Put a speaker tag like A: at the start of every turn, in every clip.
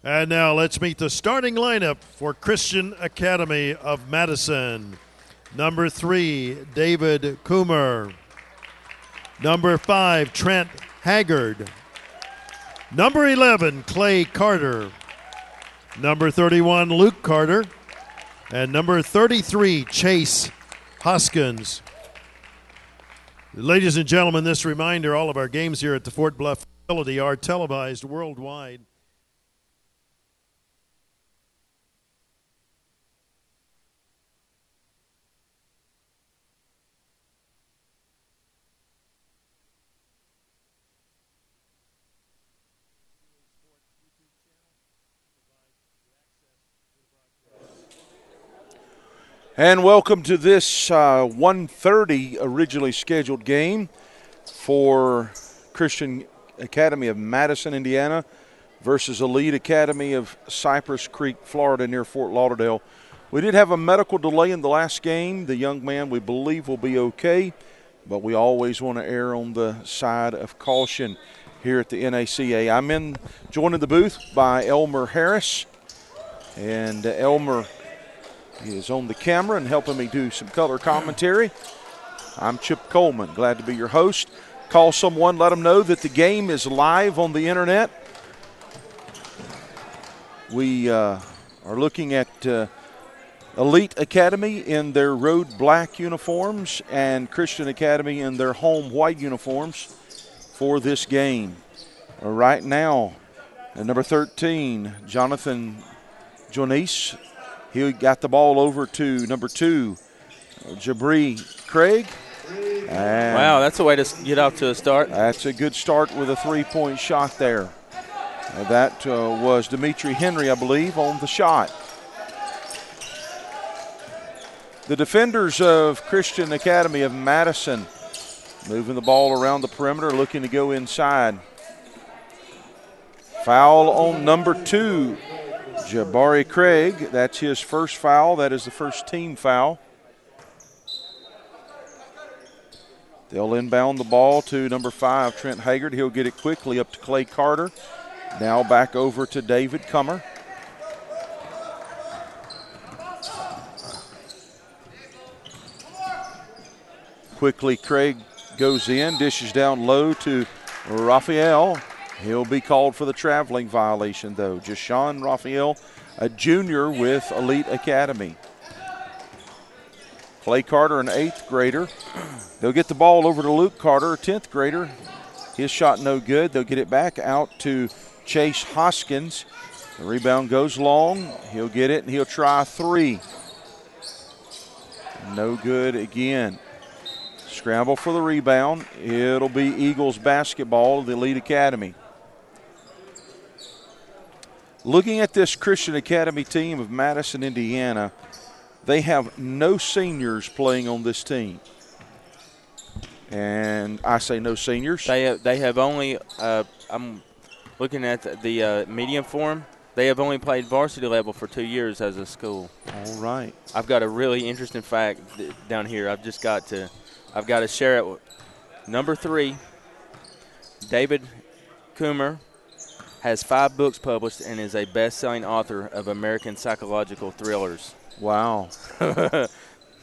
A: And now let's meet the starting lineup for Chirstian Academy of Madison. Number 3, David Coomer. Number 5, Trent Haggard. Number 11, Clay Carter. Number 31, Luke Carter. And number 33, Chase Hoskins. Ladies and gentlemen, this reminder, all of our games here at the Fort Bluff facility are televised worldwide.
B: And welcome to this 1:30 originally scheduled game for Chirstian Academy of Madison, Indiana versus Elite Academy of Cypress Creek, Florida, near Fort Lauderdale. We did have a medical delay in the last game. The young man, we believe, will be okay, but we always want to err on the side of caution here at the NACA. I'm joined in the booth by Elmer Harris, and Elmer is on the camera and helping me do some color commentary. I'm Chip Coleman, glad to be your host. Call someone, let them know that the game is live on the internet. We are looking at Elite Academy in their road black uniforms and Chirstian Academy in their home white uniforms for this game. Right now, number 13, Jonathan Jonis. He got the ball over to number 2, Jabri Craig. And
C: wow, that's a way to get off to a start.
B: That's a good start with a three-point shot there. That was Dimitri Henry, I believe, on the shot. The defenders of Chirstian Academy of Madison moving the ball around the perimeter, looking to go inside. Foul on number 2. Jabari Craig, that's his first foul. That is the first team foul. They'll inbound the ball to number 5, Trent Haggard. He'll get it quickly up to Clay Carter. Now back over to David Coomer. Quickly, Craig goes in, dishes down low to Raphael. He'll be called for the traveling violation, though. Jashawn Raphael, a junior with Elite Academy. Clay Carter, an 8th grader. They'll get the ball over to Luke Carter, a 10th grader. His shot no good. They'll get it back out to Chase Hoskins. The rebound goes long. He'll get it, and he'll try 3. No good again. Scramble for the rebound. It'll be Eagles basketball, the Elite Academy. Looking at this Chirstian Academy team of Madison, Indiana, they have no seniors playing on this team. And I say no seniors.
C: They have only, I'm looking at the medium form, they have only played varsity level for 2 years as a school.
B: All right.
C: I've got a really interesting fact down here. I've got to share it. Number 3, David Coomer has 5 books published and is a best-selling author of American psychological thrillers.
B: Wow.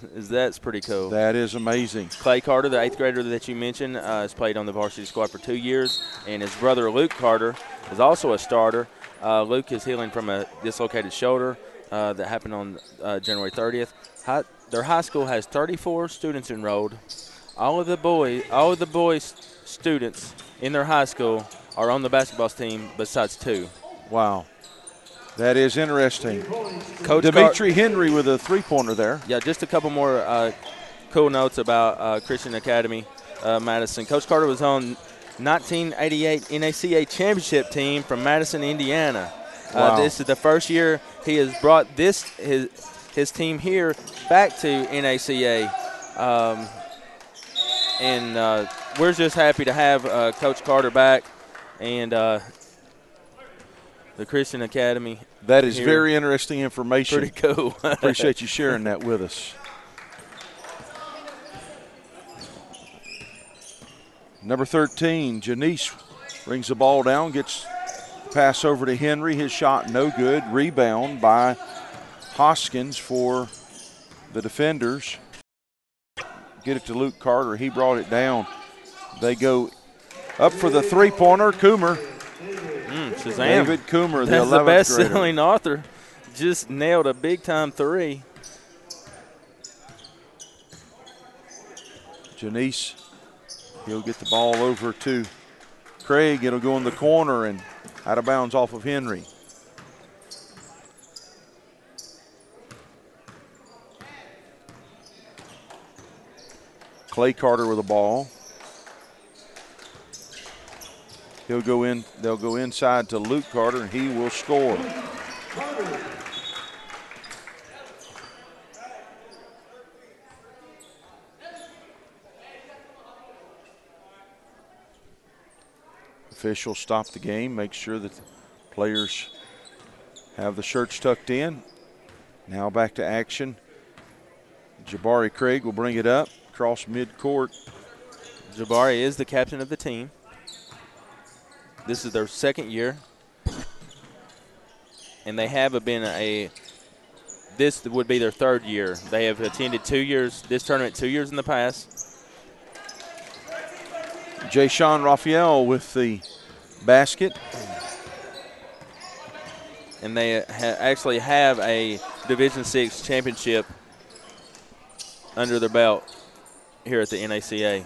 C: That's pretty cool.
B: That is amazing.
C: Clay Carter, the 8th grader that you mentioned, has played on the varsity squad for 2 years, and his brother Luke Carter is also a starter. Luke is healing from a dislocated shoulder that happened on January 30th. Their high school has 34 students enrolled. All of the boys students in their high school are on the basketball team besides 2.
B: Wow. That is interesting. Coach Dimitri Henry with a three-pointer there.
C: Yeah, just a couple more cool notes about Chirstian Academy Madison. Coach Carter was on 1988 NACA championship team from Madison, Indiana.
B: Wow.
C: This is the first year he has brought his team here back to NACA. And we're just happy to have Coach Carter back and the Chirstian Academy.
B: That is
C: here.
B: very interesting information.
C: Pretty cool.
B: Appreciate you sharing that with us. Number 13, Janice brings the ball down, gets pass over to Henry. His shot no good. Rebound by Hoskins for the defenders. Get it to Luke Carter. He brought it down. They go up for the three-pointer. Coomer.
C: Shazam.
B: David Coomer, the 11th
C: That's the
B: grader.
C: best-selling author. Just nailed a big-time three.
B: Janice, he'll get the ball over to Craig. It'll go in the corner and out of bounds off of Henry. Clay Carter with the ball. He'll go in. They'll go inside to Luke Carter, and he will score. Officials stop the game, make sure that the players have the shirts tucked in. Now back to action. Jabari Craig will bring it up across midcourt.
C: Jabari is the captain of the team. This is their second year. And they have been this would be their third year. They have attended this tournament 2 years in the past.
B: Jay-Sean Raphael with the basket.
C: And they actually have a Division VI championship under their belt here at the NACA.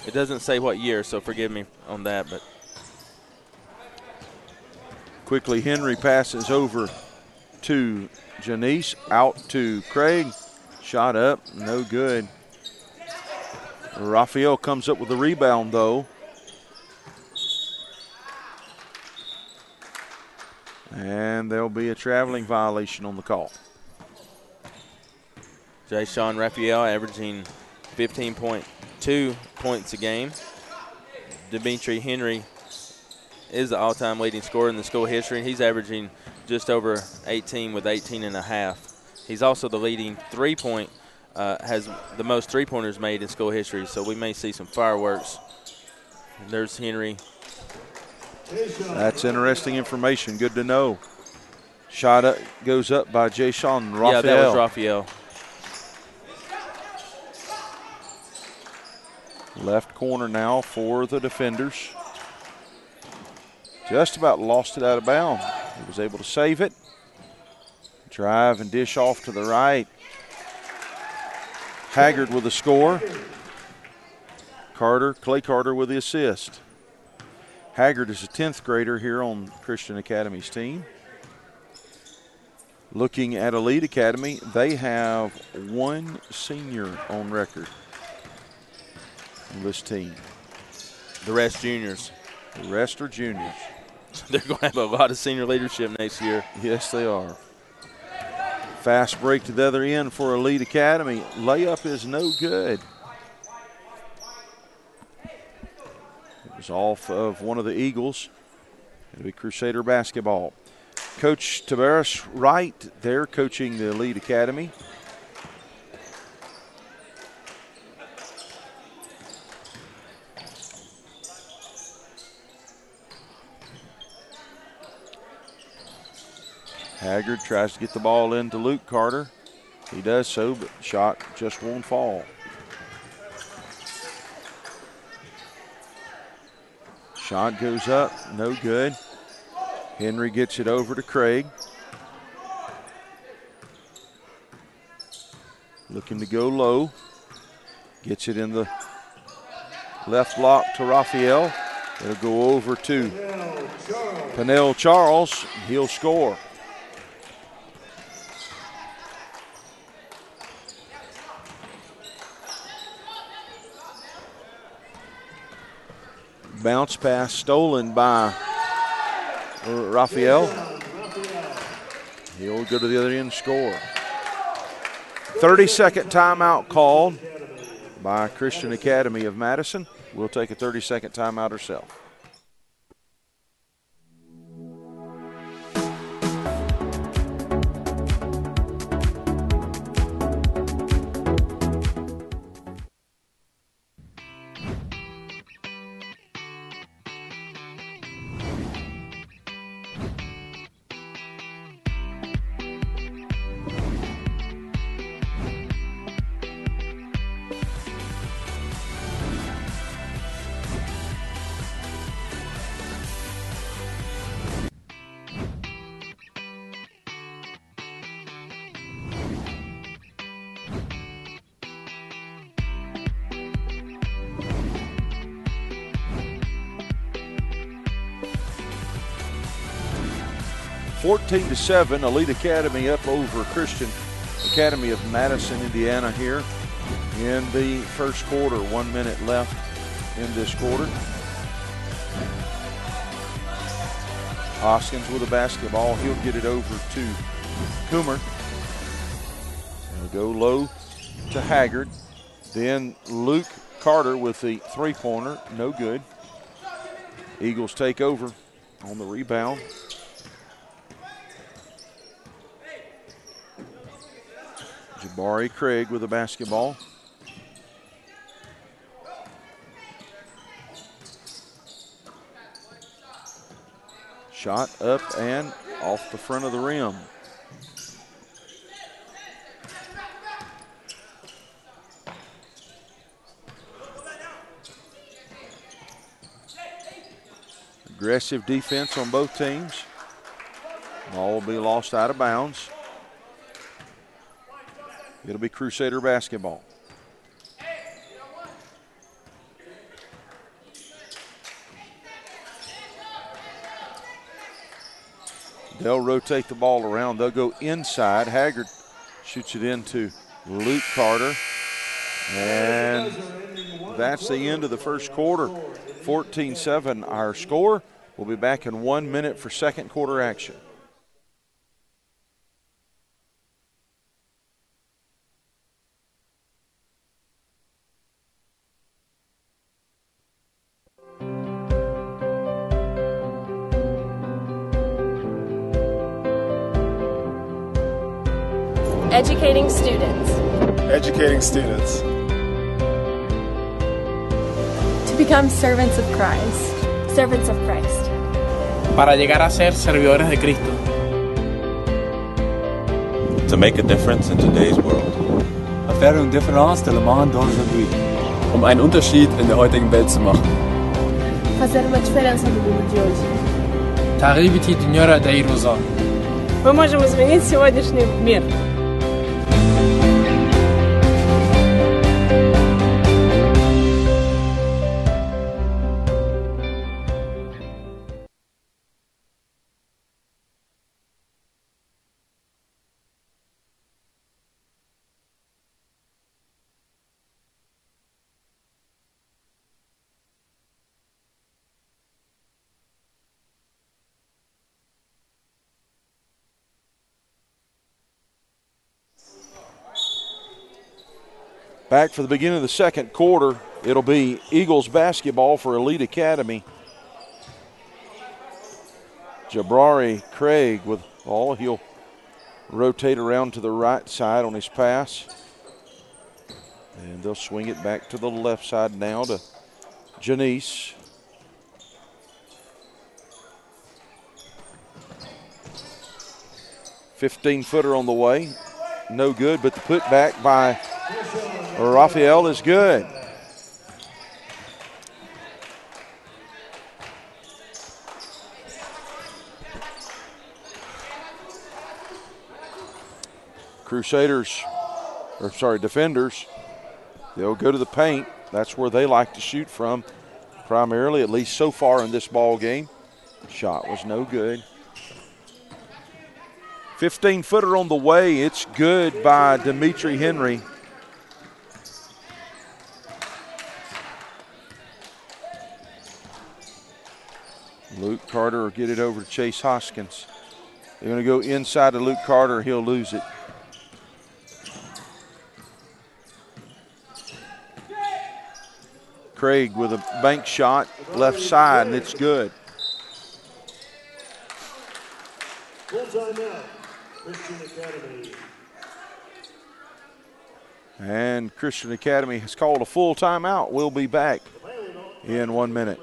C: It doesn't say what year, so forgive me on that. But
B: quickly, Henry passes over to Janice, out to Craig. Shot up, no good. Raphael comes up with the rebound, though. And there'll be a traveling violation on the call.
C: Jay-Sean Raphael averaging 15.2 points a game. Dimitri Henry is the all-time leading scorer in the school history. He's averaging just over 18 with 18 and a half. He's also the leading three-point, has the most three-pointers made in school history, so we may see some fireworks. There's Henry.
B: That's interesting information. Good to know. Shot up, goes up by Jay-Sean Raphael.
C: Yeah, that was Raphael.
B: Left corner now for the defenders. Just about lost it out of bounds. He was able to save it. Drive and dish off to the right. Haggard with the score. Clay Carter with the assist. Haggard is a 10th grader here on Christian Academy's team. Looking at Elite Academy, they have one senior on record on this team.
C: The rest juniors.
B: The rest are juniors.
C: They're going to have a lot of senior leadership next year.
B: Yes, they are. Fast break to the other end for Elite Academy. Layup is no good. It was off of one of the Eagles. It'll be Crusader basketball. Coach Tavares Wright there coaching the Elite Academy. Haggard tries to get the ball into Luke Carter. He does so, but shot just won't fall. Shot goes up, no good. Henry gets it over to Craig. Looking to go low. Gets it in the left block to Raphael. It'll go over to Pernell Charles. He'll score. Bounce pass stolen by Raphael. He'll go to the other end and score. 30-second timeout called by Christian Academy of Madison. We'll take a 30-second timeout ourselves. 14-7, Elite Academy up over Christian Academy of Madison, Indiana here in the first quarter. 1 minute left in this quarter. Hoskins with a basketball. He'll get it over to Coomer. He'll go low to Haggard. Then Luke Carter with the three-pointer. No good. Eagles take over on the rebound. Jabari Craig with the basketball. Shot up and off the front of the rim. Aggressive defense on both teams. Ball will be lost out of bounds. It'll be Crusader basketball. They'll rotate the ball around. They'll go inside. Haggard shoots it into Luke Carter. And that's the end of the first quarter. 14-7 our score. We'll be back in 1 minute for second quarter action.
D: Educating students.
E: Educating students.
D: To become servants of Christ. Servants of Christ.
F: Para llegar a ser servidores de Cristo.
G: To make a difference in today's world.
H: Faire une différence dans le monde d'aujourd'hui.
F: Einen Unterschied in der heutigen Welt zu machen.
D: Fazer uma diferença no mundo de hoje.
F: تغيير الدنيا داير وزار.
D: Мы можем изменить сегодняшний мир.
B: Back for the beginning of the second quarter. It'll be Eagles basketball for Elite Academy. Jabari Craig with ball. He'll rotate around to the right side on his pass. And they'll swing it back to the left side now to Janice. "15-footer on the way. No good, but the putback by Raphael is good. Defenders, they'll go to the paint. That's where they like to shoot from primarily, at least so far in this ball game. Shot was no good. 15-footer on the way. It's good by Dimitri Henry. Luke Carter will get it over to Chase Hoskins. They're going to go inside to Luke Carter. He'll lose it. Craig with a bank shot left side, and it's good.
A: Full timeout, Christian Academy.
B: And Christian Academy has called a full timeout. We'll be back in 1 minute.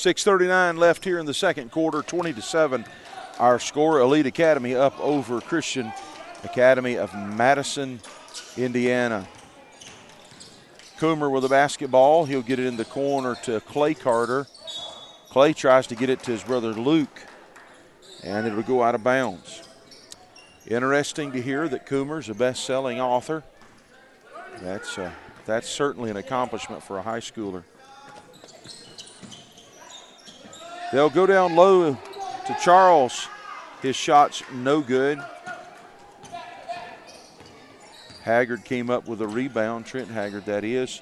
B: 6:39 left here in the second quarter, 20-7. Our score, Elite Academy up over Christian Academy of Madison, Indiana. Coomer with the basketball. He'll get it in the corner to Clay Carter. Clay tries to get it to his brother Luke, and it'll go out of bounds. Interesting to hear that Coomer's a best-selling author. That's certainly an accomplishment for a high schooler. They'll go down low to Charles. His shot's no good. Haggard came up with a rebound. Trent Haggard, that is.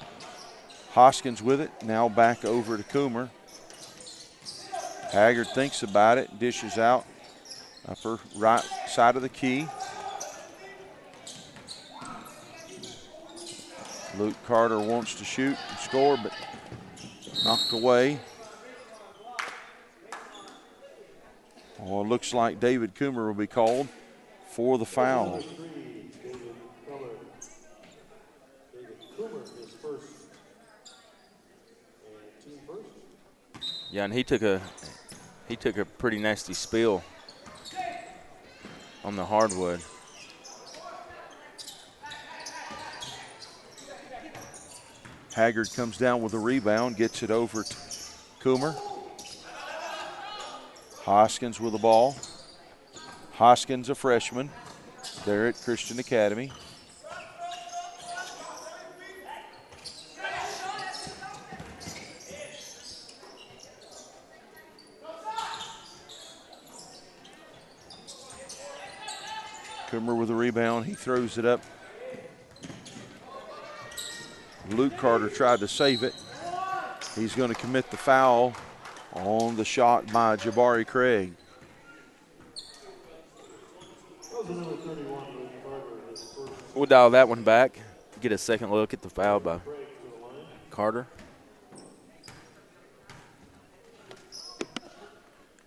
B: Hoskins with it. Now back over to Coomer. Haggard thinks about it. Dishes out. Upper right side of the key. Luke Carter wants to shoot and score, but knocked away. Oh, it looks like David Coomer will be called for the foul.
C: Yeah, and he took a pretty nasty spill on the hardwood.
B: Haggard comes down with a rebound, gets it over to Coomer. Hoskins with the ball. Hoskins, a freshman, there at Christian Academy. Coomer with a rebound. He throws it up. Luke Carter tried to save it. He's going to commit the foul on the shot by Jabari Craig.
C: We'll dial that one back. Get a second look at the foul by Carter.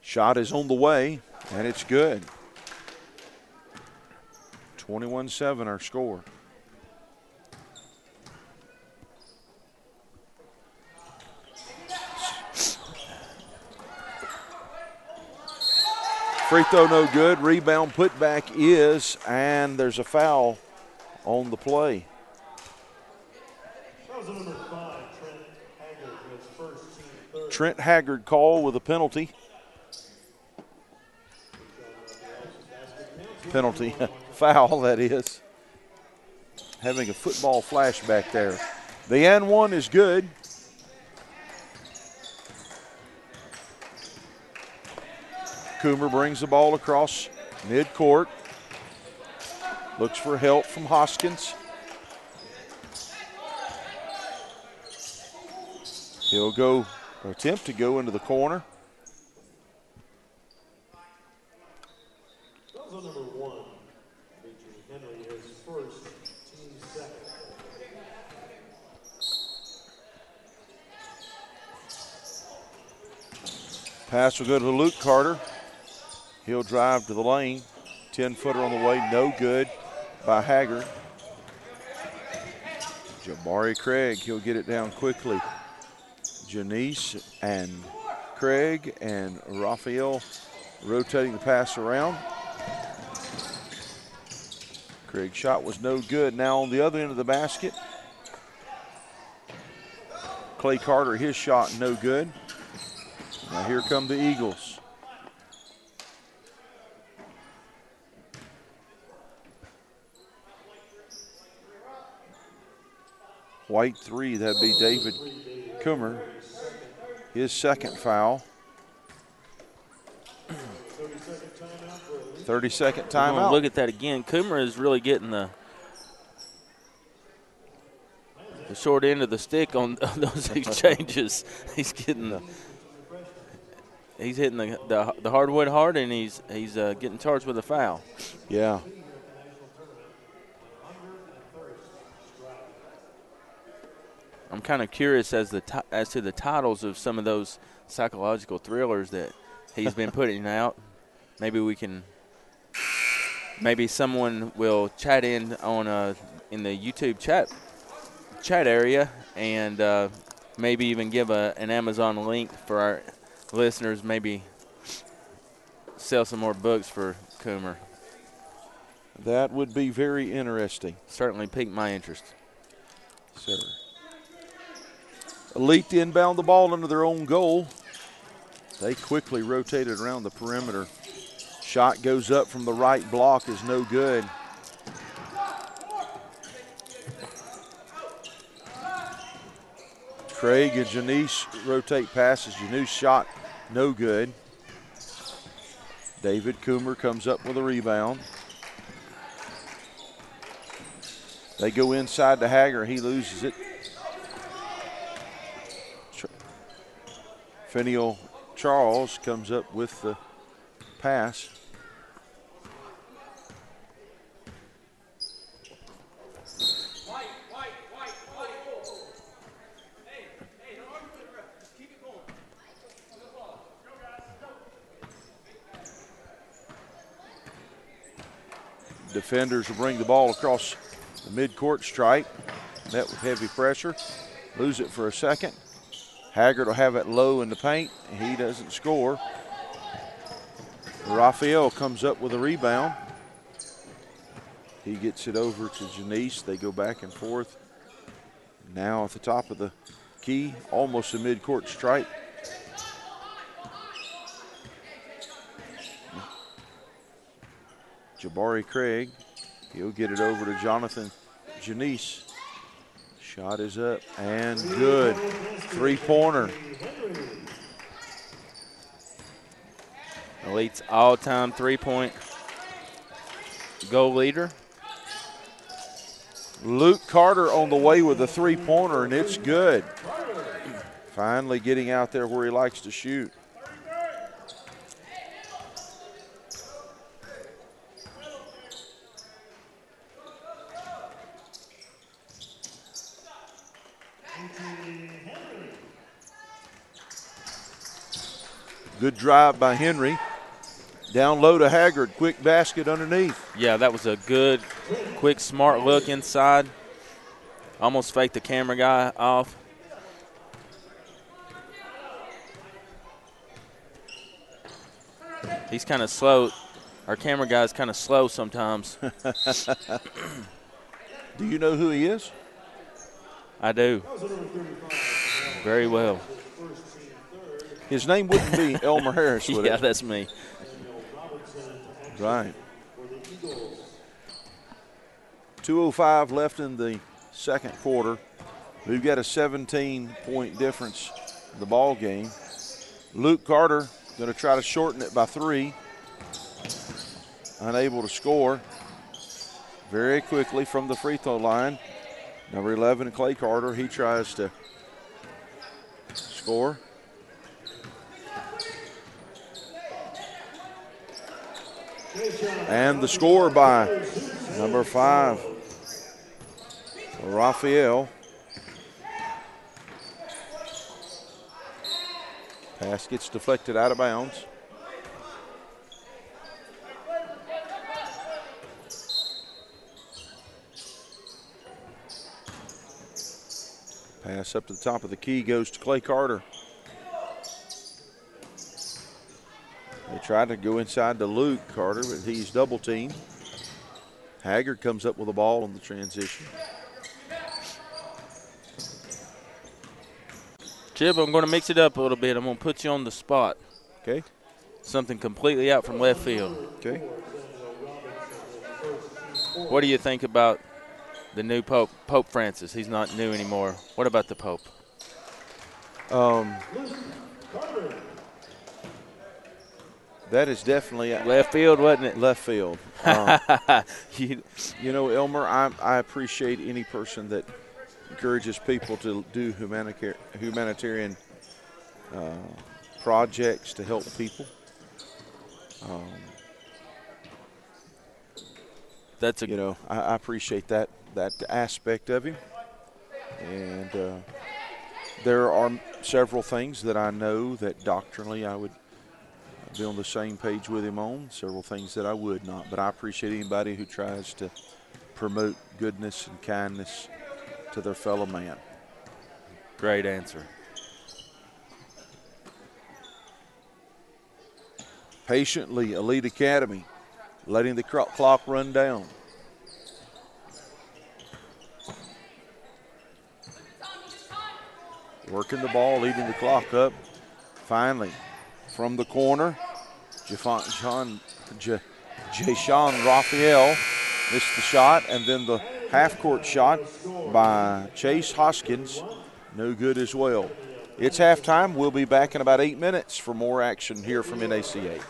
B: Shot is on the way, and it's good. 21-7 our score. Free throw no good. Rebound put back is, and there's a foul on the play. Trent Haggard call with a penalty. Penalty, foul that is. Having a football flashback there. The and one is good. Coomer brings the ball across midcourt. Looks for help from Hoskins. He'll attempt to go into the corner.
A: Number 1, featuring Henry as first, team second.
B: Pass will go to Luke Carter. He'll drive to the lane. 10-footer on the way, no good by Haggard. Jabari Craig, he'll get it down quickly. Janice and Craig and Raphael rotating the pass around. Craig's shot was no good. Now on the other end of the basket, Clay Carter, his shot no good. Now here come the Eagles. White three, that'd be David Coomer. His second foul. 30-second timeout.
C: Look at that again. Coomer is really getting the short end of the stick on those exchanges. He's hitting the hardwood hard, and he's getting charged with a foul.
B: Yeah.
C: I'm kind of curious as to the titles of some of those psychological thrillers that he's been putting out. Maybe someone will chat in in the YouTube chat area, and maybe even give an Amazon link for listeners maybe sell some more books for Coomer.
B: That would be very interesting.
C: Certainly piqued my interest.
B: Sir. Elite to inbound the ball into their own goal. They quickly rotated around the perimeter. Shot goes up from the right block, is no good. Craig and Janice rotate passes. Janice shot, no good. David Coomer comes up with a rebound. They go inside to Hager. He loses it. Finial Charles comes up with the pass. Defenders will bring the ball across the midcourt stripe. Met with heavy pressure. Lose it for a second. Haggard will have it low in the paint. He doesn't score. Raphael comes up with a rebound. He gets it over to Janice. They go back and forth. Now at the top of the key, almost a midcourt stripe. Jabari Craig, he'll get it over to Jonathan Janice. Shot is up and good. Three-pointer.
C: Elite's all-time three-point goal leader.
B: Luke Carter on the way with a three-pointer, and it's good. Finally getting out there where he likes to shoot. Good drive by Henry. Down low to Haggard. Quick basket underneath.
C: Yeah, that was a good, quick, smart look inside. Almost faked the camera guy off. He's kind of slow. Our camera guy's kind of slow sometimes.
B: Do you know who he is?
C: I do. Very well.
B: His name wouldn't be Elmer Harris, would it?
C: Yeah, that's me.
B: Right. 2:05 left in the second quarter. We've got a 17-point difference in the ball game. Luke Carter going to try to shorten it by 3. Unable to score. Very quickly from the free throw line. Number 11, Clay Carter, he tries to score. And the score by number 5, Raphael. Pass gets deflected out of bounds. Pass up to the top of the key goes to Clay Carter. They tried to go inside to Luke Carter, but he's double teamed. Haggard comes up with the ball on the transition.
C: Chip, I'm going to mix it up a little bit. I'm going to put you on the spot.
B: Okay.
C: Something completely out from left field.
B: Okay.
C: What do you think about the new Pope, Pope Francis? He's not new anymore. What about the Pope?
B: That is definitely
C: left field, wasn't it?
B: Left field. You know, Elmer, I appreciate any person that encourages people to do humanitarian projects to help people.
C: That's a,
B: you know, I appreciate that aspect of him, and there are several things that I know that doctrinally I would be on the same page with him on, several things that I would not, but I appreciate anybody who tries to promote goodness and kindness to their fellow man.
C: Great answer.
B: Patiently, Elite Academy letting the clock run down. Working the ball, leading the clock up. Finally, from the corner, Jashawn Raphael missed the shot, and then the half-court shot by Chase Hoskins, no good as well. It's halftime. We'll be back in about 8 minutes for more action here from NACA.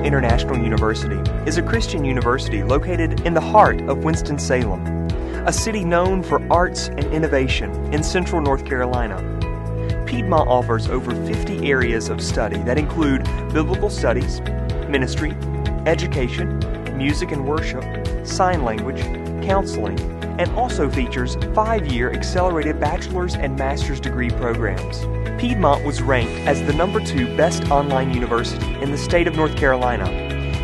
I: International University is a Christian university located in the heart of Winston-Salem, a city known for arts and innovation in central North Carolina. Piedmont offers over 50 areas of study that include biblical studies, ministry, education, music and worship, sign language, counseling, and also features 5-year accelerated bachelor's and master's degree programs. Piedmont was ranked as the #2 best online university in the state of North Carolina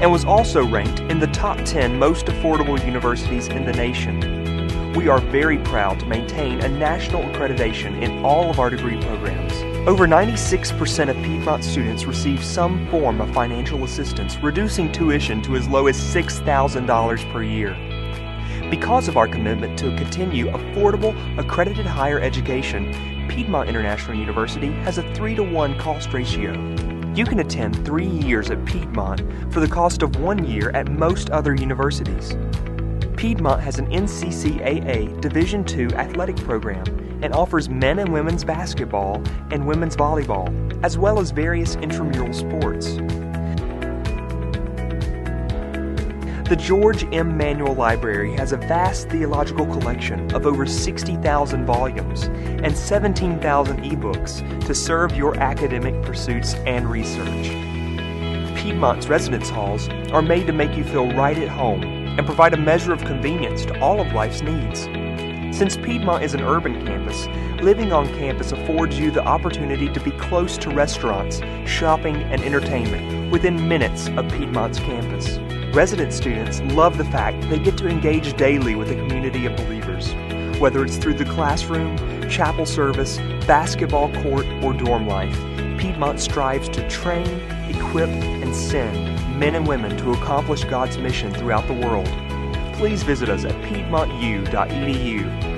I: and was also ranked in the top 10 most affordable universities in the nation. We are very proud to maintain a national accreditation in all of our degree programs. Over 96% of Piedmont students receive some form of financial assistance, reducing tuition to as low as $6,000 per year. Because of our commitment to continue affordable, accredited higher education, Piedmont International University has a 3-to-1 cost ratio. You can attend 3 years at Piedmont for the cost of 1 year at most other universities. Piedmont has an NCCAA Division II athletic program and offers men and women's basketball and women's volleyball, as well as various intramural sports. The George M. Manual Library has a vast theological collection of over 60,000 volumes and 17,000 ebooks to serve your academic pursuits and research. Piedmont's residence halls are made to make you feel right at home and provide a measure of convenience to all of life's needs. Since Piedmont is an urban campus, living on campus affords you the opportunity to be close to restaurants, shopping, and entertainment within minutes of Piedmont's campus. Resident students love the fact they get to engage daily with a community of believers. Whether it's through the classroom, chapel service, basketball court, or dorm life, Piedmont strives to train, equip, and send men and women to accomplish God's mission throughout the world. Please visit us at piedmontu.edu.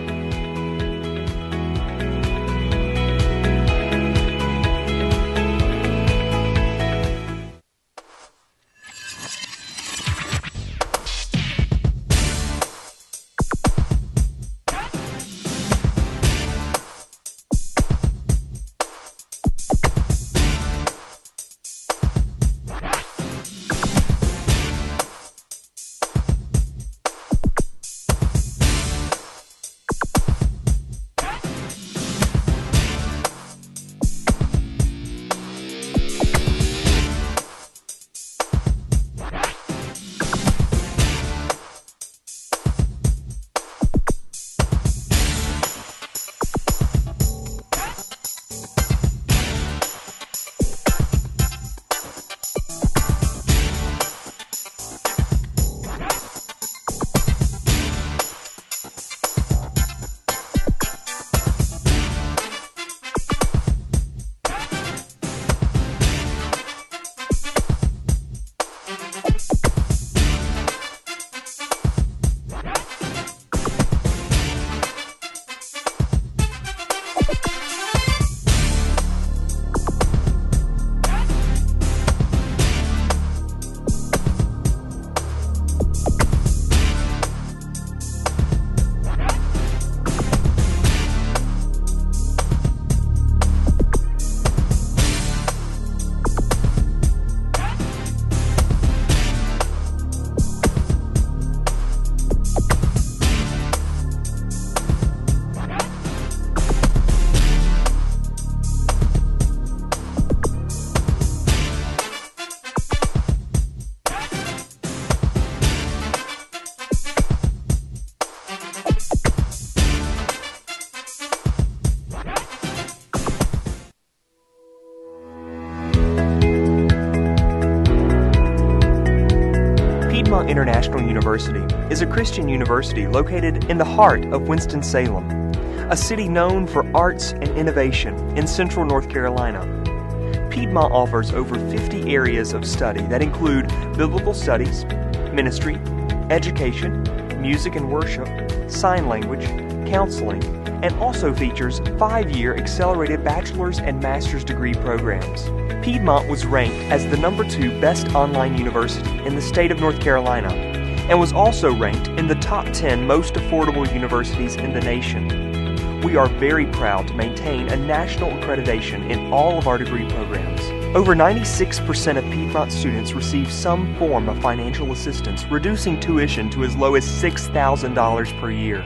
I: International University is a Christian university located in the heart of Winston-Salem, a city known for arts and innovation in central North Carolina. Piedmont offers over 50 areas of study that include biblical studies, ministry, education, music and worship, sign language, counseling, and also features 5-year accelerated bachelor's and master's degree programs. Piedmont was ranked as the #2 best online university in the state of North Carolina and was also ranked in the top 10 most affordable universities in the nation. We are very proud to maintain a national accreditation in all of our degree programs. Over 96% of Piedmont students receive some form of financial assistance, reducing tuition to as low as $6,000 per year.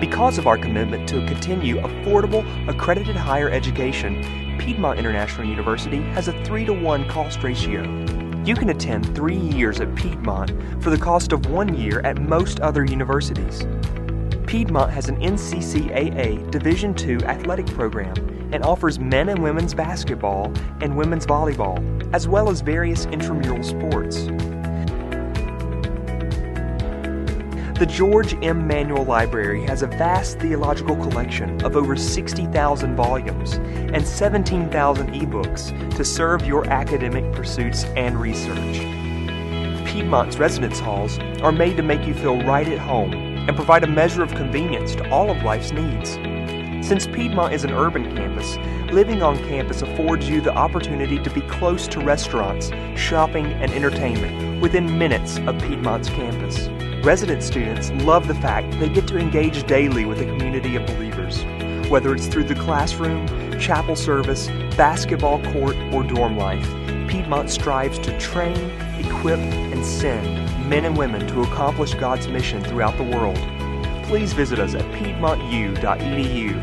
I: Because of our commitment to continue affordable, accredited higher education, Piedmont International University has a 3-to-1 cost ratio. You can attend 3 years at Piedmont for the cost of 1 year at most other universities. Piedmont has an NCCAA Division II athletic program and offers men and women's basketball and women's volleyball, as well as various intramural sports. The George M. Manual Library has a vast theological collection of over 60,000 volumes and 17,000 ebooks to serve your academic pursuits and research. Piedmont's residence halls are made to make you feel right at home and provide a measure of convenience to all of life's needs. Since Piedmont is an urban campus, living on campus affords you the opportunity to be close to restaurants, shopping, and entertainment within minutes of Piedmont's campus. Resident students love the fact they get to engage daily with a community of believers. Whether it's through the classroom, chapel service, basketball court, or dorm life, Piedmont strives to train, equip, and send men and women to accomplish God's mission throughout the world. Please visit us at piedmontu.edu.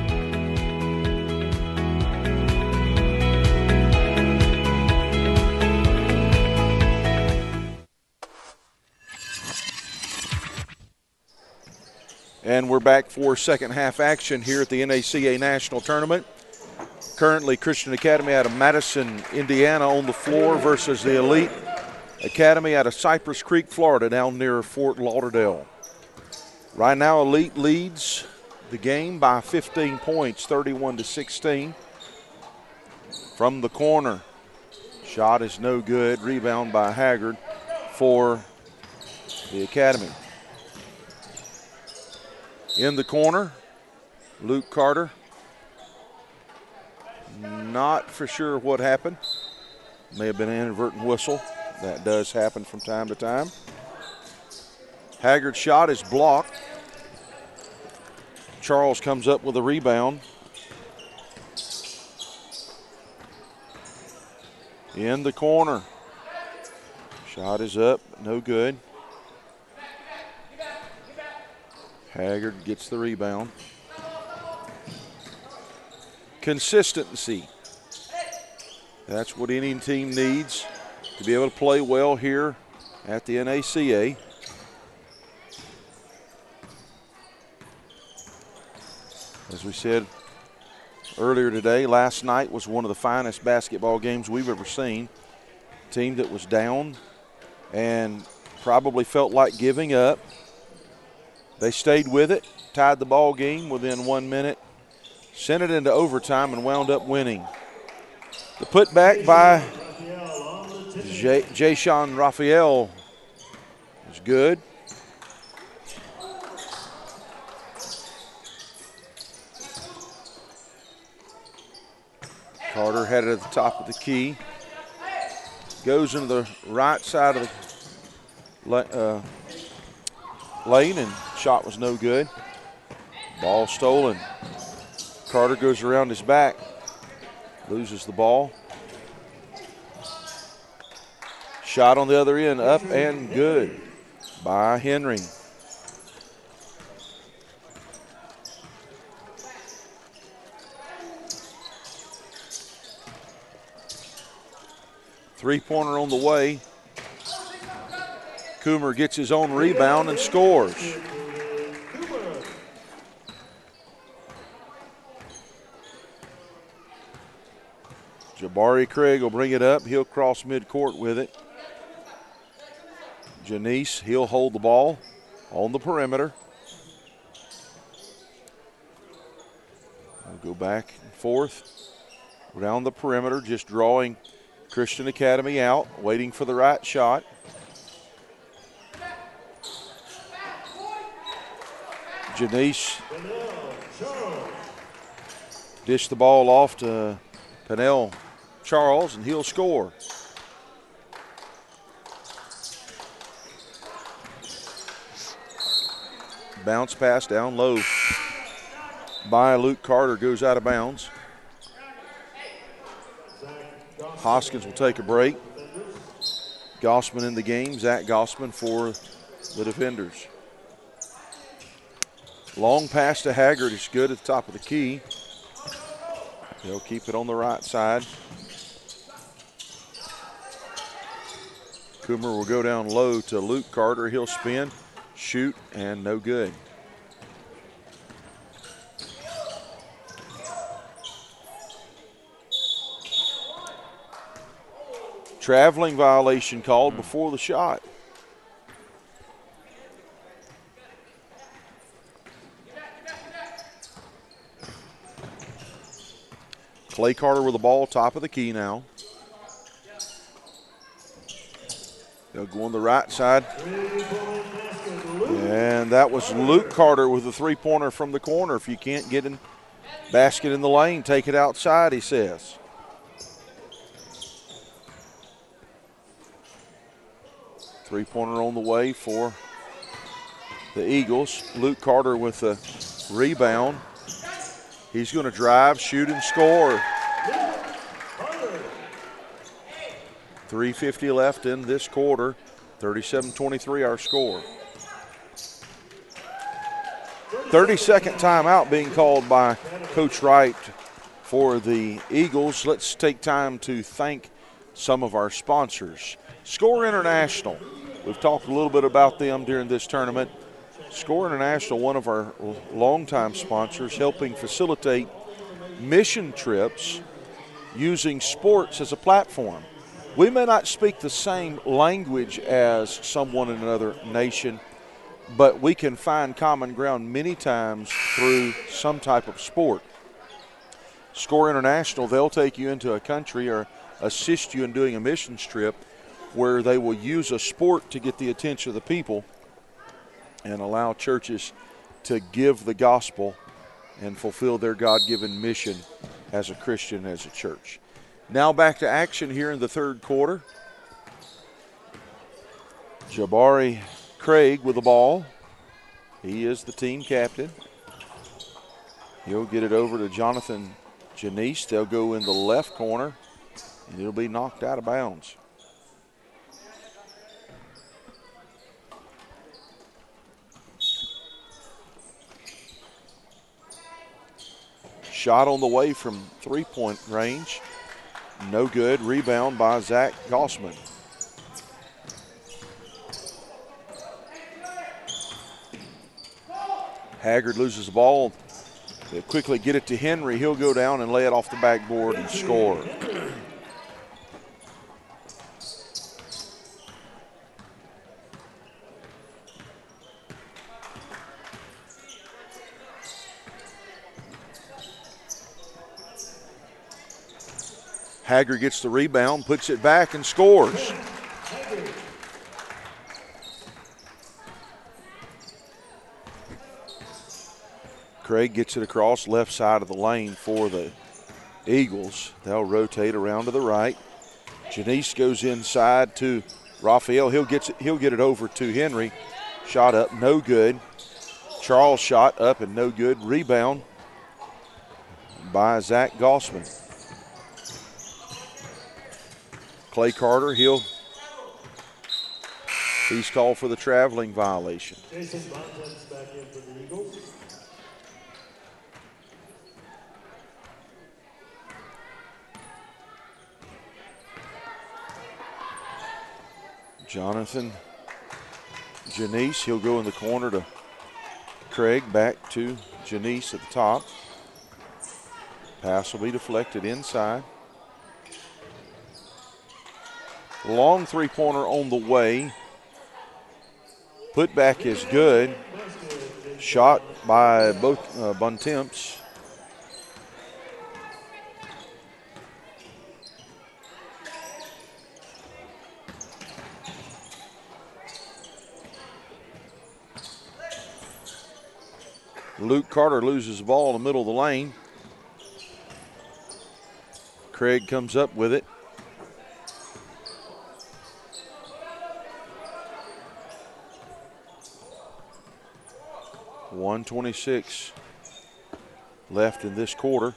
B: And we're back for second half action here at the NACA National Tournament. Currently, Christian Academy out of Madison, Indiana on the floor versus the Elite Academy out of Cypress Creek, Florida, down near Fort Lauderdale. Right now, Elite leads the game by 15 points, 31-16. From the corner, shot is no good. Rebound by Haggard for the Academy. In the corner, Luke Carter. Not for sure what happened. May have been an inadvertent whistle. That does happen from time to time. Haggard's shot is blocked. Charles comes up with a rebound. In the corner. Shot is up, no good. Haggard gets the rebound. Consistency. That's what any team needs to be able to play well here at the NACA. As we said earlier today, last night was one of the finest basketball games we've ever seen. A team that was down and probably felt like giving up. They stayed with it, tied the ball game within 1 minute, sent it into overtime, and wound up winning. The putback by Jason Raphael is good. Carter had it at the top of the key. Goes into the right side of the lane, and shot was no good. Ball stolen. Carter goes around his back, loses the ball. Shot on the other end, up and good by Henry. Three-pointer on the way. Coomer gets his own rebound and scores. Jabari Craig will bring it up. He'll cross midcourt with it. Janice, he'll hold the ball on the perimeter. We'll go back and forth around the perimeter, just drawing Christian Academy out, waiting for the right shot. Janice dish the ball off to Pennell Charles, and he'll score. Bounce pass down low by Luke Carter, goes out of bounds. Hoskins will take a break. Gossman in the game, Zach Gossman for the defenders. Long pass to Haggard is good at the top of the key. They'll keep it on the right side. Coomer will go down low to Luke Carter. He'll spin, shoot, and no good. Traveling violation called before the shot. Clay Carter with the ball, top of the key now. They'll go on the right side. And that was Luke Carter with the three-pointer from the corner. If you can't get in basket in the lane, take it outside, he says. Three-pointer on the way for the Eagles. Luke Carter with the rebound. He's going to drive, shoot, and score. 3:50 left in this quarter. 37-23 our score. 30-second timeout being called by Coach Wright for the Eagles. Let's take time to thank some of our sponsors. Score International. We've talked a little bit about them during this tournament. Score International, one of our longtime sponsors, helping facilitate mission trips using sports as a platform. We may not speak the same language as someone in another nation, but we can find common ground many times through some type of sport. Score International, they'll take you into a country or assist you in doing a missions trip where they will use a sport to get the attention of the people and allow churches to give the gospel and fulfill their God-given mission as a Christian, as a church. Now back to action here in the third quarter. Jabari Craig with the ball. He is the team captain. He'll get it over to Jonathan Janice. They'll go in the left corner, and it'll be knocked out of bounds. Shot on the way from three-point range. No good. Rebound by Zach Gossman. Haggard loses the ball. They'll quickly get it to Henry. He'll go down and lay it off the backboard and score. Haggard gets the rebound, puts it back, and scores. Craig gets it across left side of the lane for the Eagles. They'll rotate around to the right. Janice goes inside to Raphael. He'll get it over to Henry. Shot up, no good. Charles shot up and no good. Rebound by Zach Gossman. Clay Carter, he's called for the traveling violation.
A: Jason Bontemps back in for the Eagles.
B: Jonathan Janice, he'll go in the corner to Craig, back to Janice at the top. Pass will be deflected inside. Long three-pointer on the way. Put back is good. Shot by both Bontemps. Luke Carter loses the ball in the middle of the lane. Craig comes up with it. .126 left in this quarter.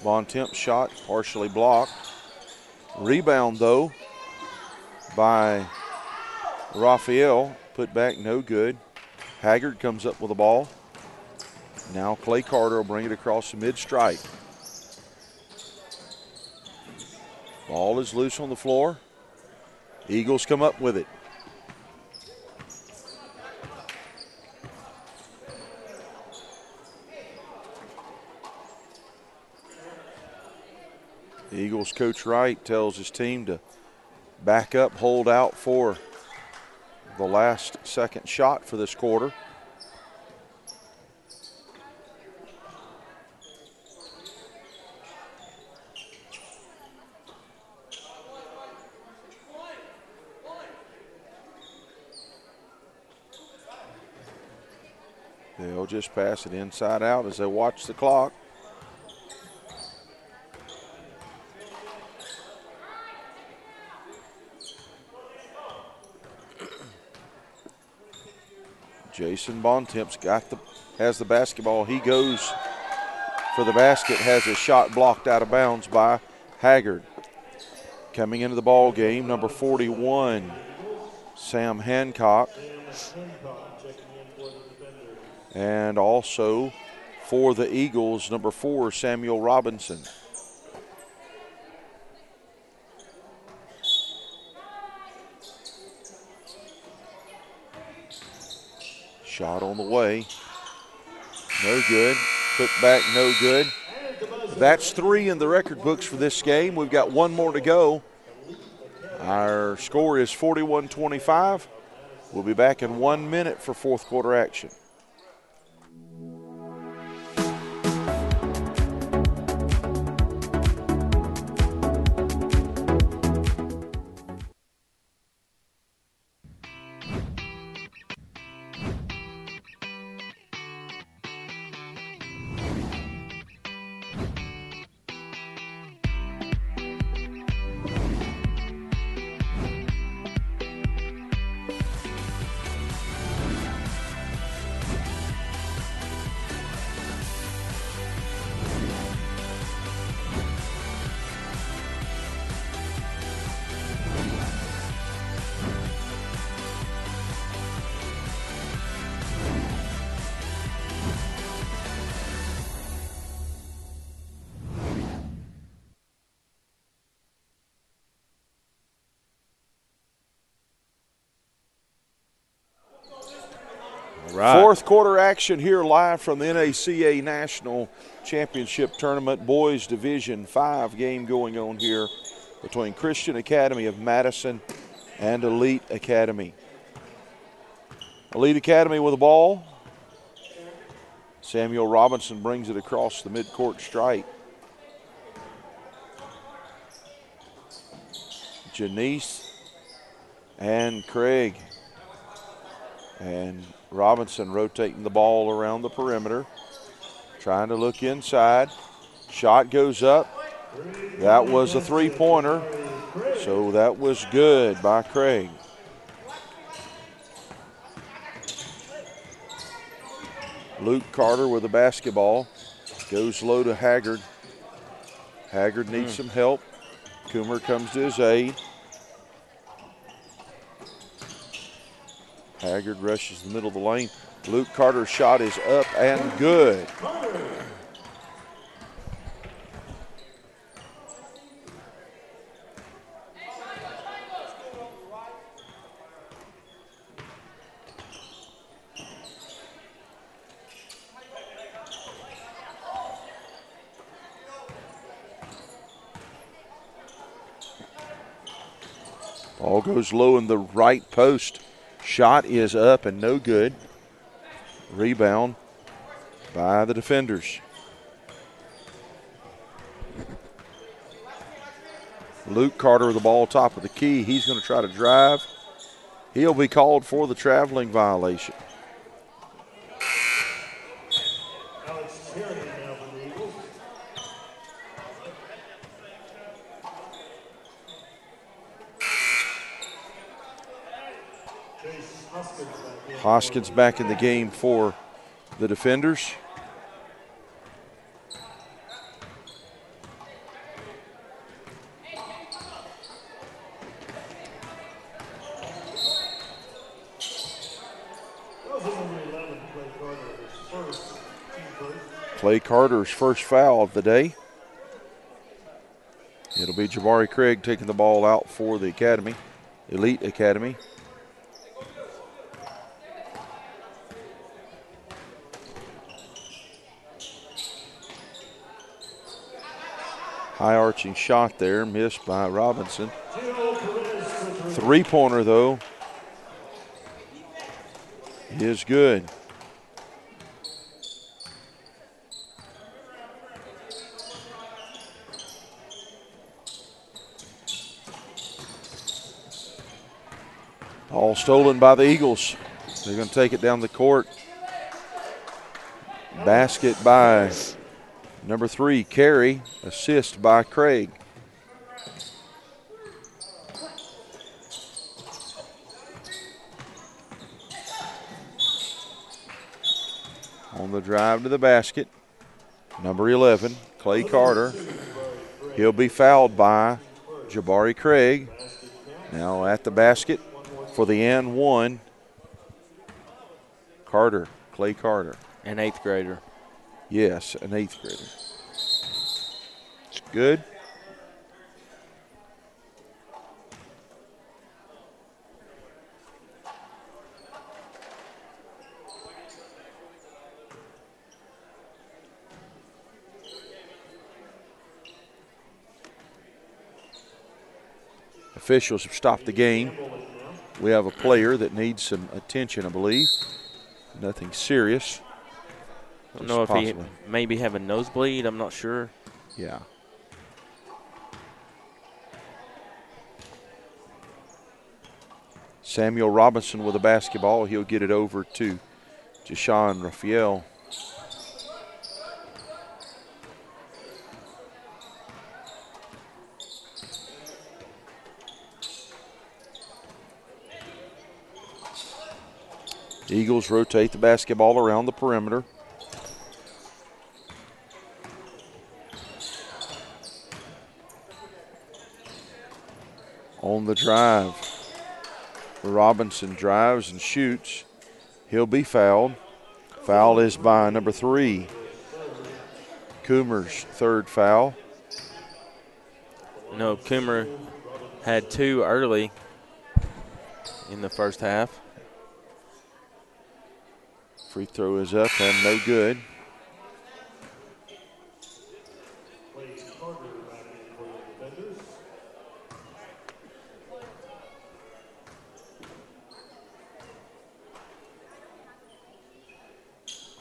B: Bontemps shot partially blocked. Rebound though by Raphael, put back no good. Haggard comes up with the ball. Now Clay Carter will bring it across the mid-stripe. Ball is loose on the floor. Eagles come up with it. The Eagles coach Wright tells his team to back up, hold out for the last second shot for this quarter. They'll just pass it inside out as they watch the clock. Jason Bontemps has the basketball. He goes for the basket, has a shot blocked out of bounds by Haggard. Coming into the ball game, number 41, Sam Hancock. And also for the Eagles, number 4, Samuel Robinson. Shot on the way. No good. Put back, no good. That's 3 in the record books for this game. We've got one more to go. Our score is 41-25. We'll be back in 1 minute for fourth quarter action.
A: Right.
B: Fourth quarter action here live from the NACA National Championship Tournament. Boys Division 5 game going on here between Christian Academy of Madison and Elite Academy. Elite Academy with the ball. Samuel Robinson brings it across the midcourt stripe. Janice and Craig. And Robinson rotating the ball around the perimeter, trying to look inside. Shot goes up. That was a three-pointer, so that was good by Craig. Luke Carter with the basketball. Goes low to Haggard. Haggard needs some help. Coomer comes to his aid. Haggard rushes the middle of the lane. Luke Carter's shot is up and good. Ball goes low in the right post. Shot is up and no good. Rebound by the defenders. Luke Carter with the ball top of the key. He's going to try to drive. He'll be called for the traveling violation. Hoskins back in the game for the defenders. Clay Carter's first foul of the day. It'll be Jabari Craig taking the ball out for the Academy, Elite Academy. High arching shot there, missed by Robinson. Three-pointer though is good. All stolen by the Eagles. They're going to take it down the court. Basket by number 3, Carey. Assist by Craig. On the drive to the basket, number 11, Clay Carter. He'll be fouled by Jabari Craig. Now at the basket for the and one, Carter, Clay Carter.
C: An 8th grader.
B: Yes, an 8th grader. It's good. officials have stopped the game. We have a player that needs some attention, I believe. Nothing serious.
C: I don't know if he maybe have a nosebleed. I'm not sure.
B: Yeah. Samuel Robinson with a basketball. He'll get it over to Jashawn Raphael. Eagles rotate the basketball around the perimeter. On the drive, Robinson drives and shoots. He'll be fouled. Foul is by number 3. Coomer's third foul.
C: No, Coomer had 2 early in the first half.
B: Free throw is up and no good.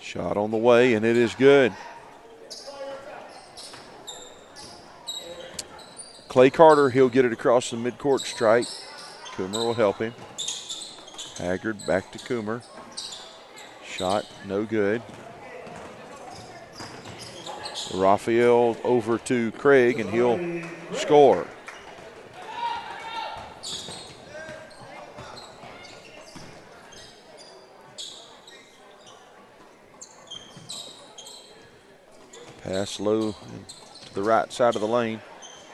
B: Shot on the way, and it is good. Clay Carter, he'll get it across the midcourt stripe. Coomer will help him. Haggard back to Coomer. Shot no good. Raphael over to Craig, and he'll score. Pass low to the right side of the lane.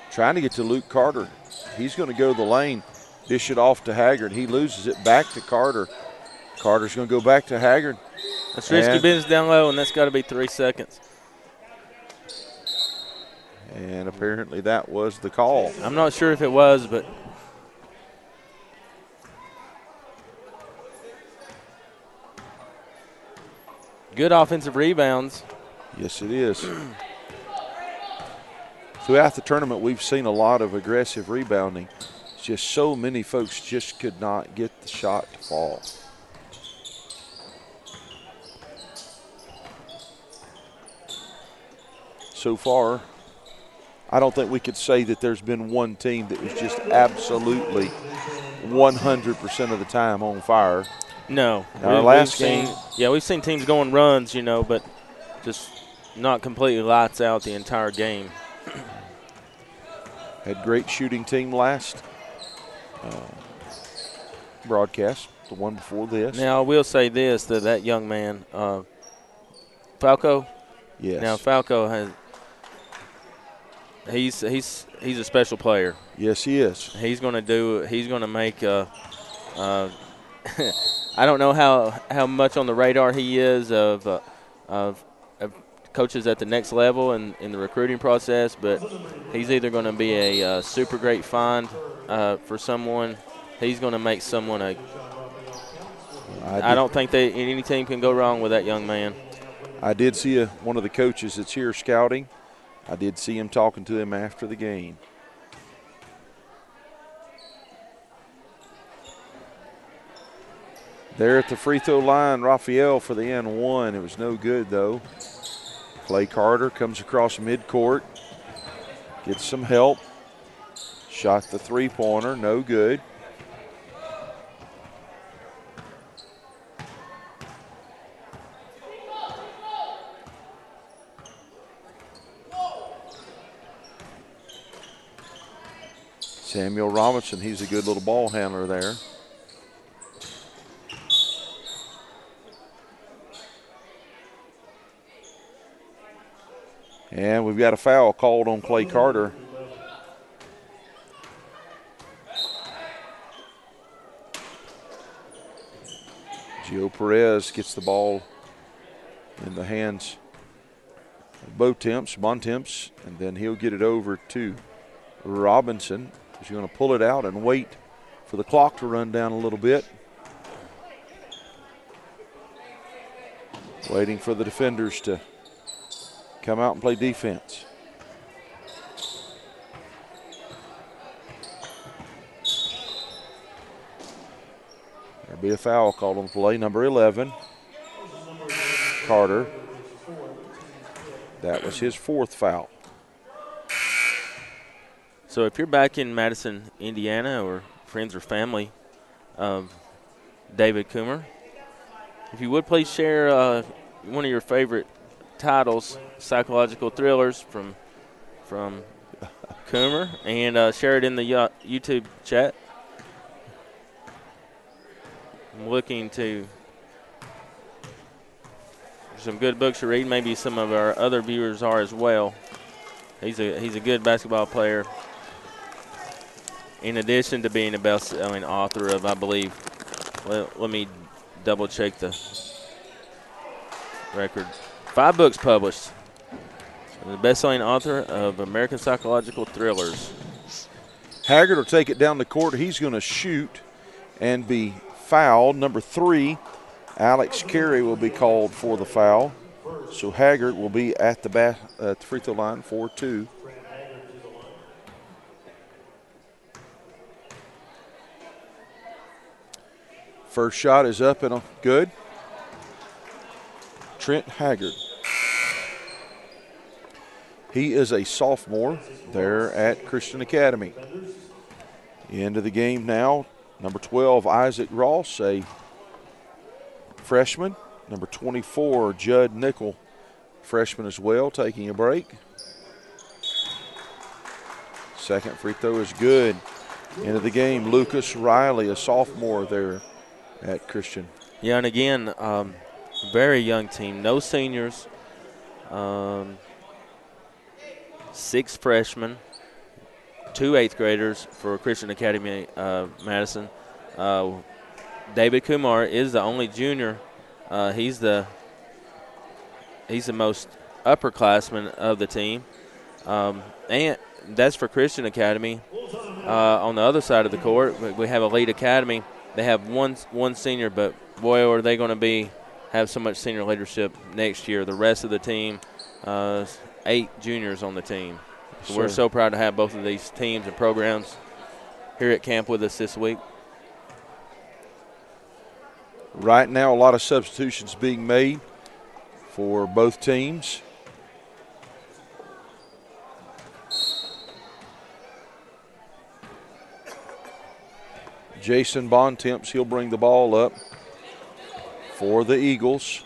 B: Trying to get to Luke Carter. He's going to go to the lane, dish it off to Haggard. He loses it back to Carter. Carter's going to go back to Haggard.
C: That's risky business down low, and that's got to be 3 seconds.
B: And apparently that was the call.
C: I'm not sure if it was, but good offensive rebounds.
B: Yes, it is. Throughout the tournament, we've seen a lot of aggressive rebounding. It's just so many folks just could not get the shot to fall. So far, I don't think we could say that there's been one team that was just absolutely 100% of the time on fire.
C: No.
B: Our last game.
C: We've seen teams go on runs, but just not completely lights out the entire game.
B: Had great shooting team last broadcast, the one before this.
C: Now, I will say this, that young man, Falco.
B: Yes.
C: Now, Falco has – he's a special player.
B: Yes, he is.
C: He's going to make I don't know how much on the radar he is of coaches at the next level in the recruiting process, but he's either going to be a super great find for someone. He's going to make someone I don't think any team can go wrong with that young man.
B: I did see one of the coaches that's here scouting. I did see him talking to him after the game. There at the free throw line, Raphael for the N1. It was no good, though. Clay Carter comes across midcourt, gets some help. Shot the three-pointer, no good. Samuel Robinson, he's a good little ball handler there. And we've got a foul called on Clay Carter. Gio Perez gets the ball in the hands of Bontemps, and then he'll get it over to Robinson. He's going to pull it out and wait for the clock to run down a little bit. Waiting for the defenders to come out and play defense. There'll be a foul called on the play. Number 11, Carter. That was his 4th foul.
C: So if you're back in Madison, Indiana, or friends or family of David Coomer, if you would please share one of your favorite titles, psychological thrillers from Coomer, and share it in the YouTube chat. I'm looking to some good books to read. Maybe some of our other viewers are as well. He's a good basketball player. In addition to being a best-selling author of, I believe, let me double-check the record. 5 books published. The best-selling author of American Psychological Thrillers.
B: Haggard will take it down the court. He's going to shoot and be fouled. Number 3, Alex Carey, will be called for the foul. So Haggard will be at the free throw line for 2. First shot is up and good. Trent Haggard. He is a sophomore there at Christian Academy. End of the game now. Number 12, Isaac Ross, a freshman. Number 24, Judd Nickel, freshman as well, taking a break. Second free throw is good. End of the game, Lucas Riley, a sophomore there at Christian.
C: Yeah, and again, very young team. No seniors. 6 freshmen. 2 8th graders for Christian Academy Madison. David Kumar is the only junior. He's the most upperclassman of the team. And that's for Christian Academy. On the other side of the court, we have Elite Academy. They have one senior, but boy, are they going to have so much senior leadership next year. The rest of the team, 8 juniors on the team. So
B: sure.
C: We're so proud to have both of these teams and programs here at camp with us this week.
B: Right now, a lot of substitutions being made for both teams. Jason Bontemps, he'll bring the ball up for the Eagles.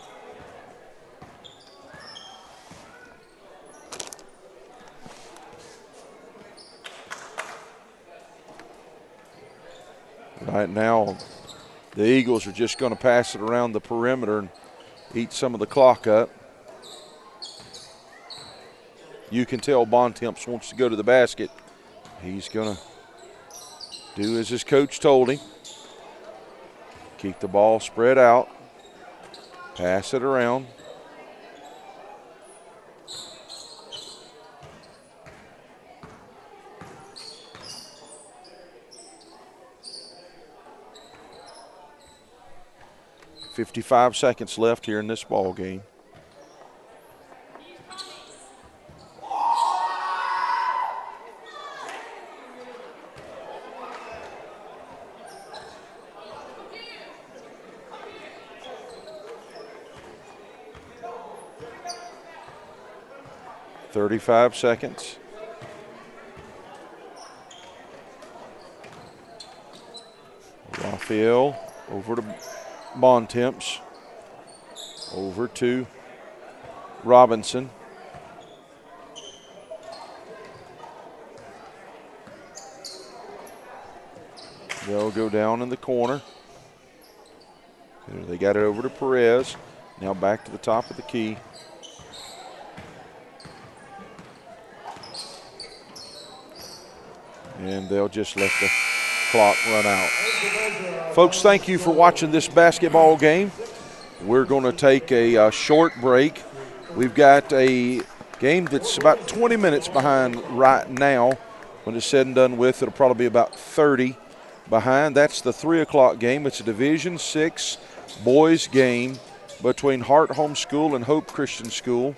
B: Right now, the Eagles are just going to pass it around the perimeter and eat some of the clock up. You can tell Bontemps wants to go to the basket. He's going to do as his coach told him. Keep the ball spread out. Pass it around. .55 seconds left here in this ball game. .35 seconds. Raphael over to Bontemps, over to Robinson. They'll go down in the corner. They got it over to Perez. Now back to the top of the key. And they'll just let the clock run out. Folks, thank you for watching this basketball game. We're going to take a short break. We've got a game that's about 20 minutes behind right now. When it's said and done with, it'll probably be about 30 behind. That's the 3 o'clock game. It's a Division VI boys game between Hart Homeschool and Hope Christian School.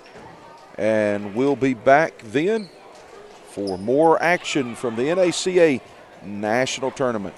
B: And we'll be back then for more action from the NACA National Tournament.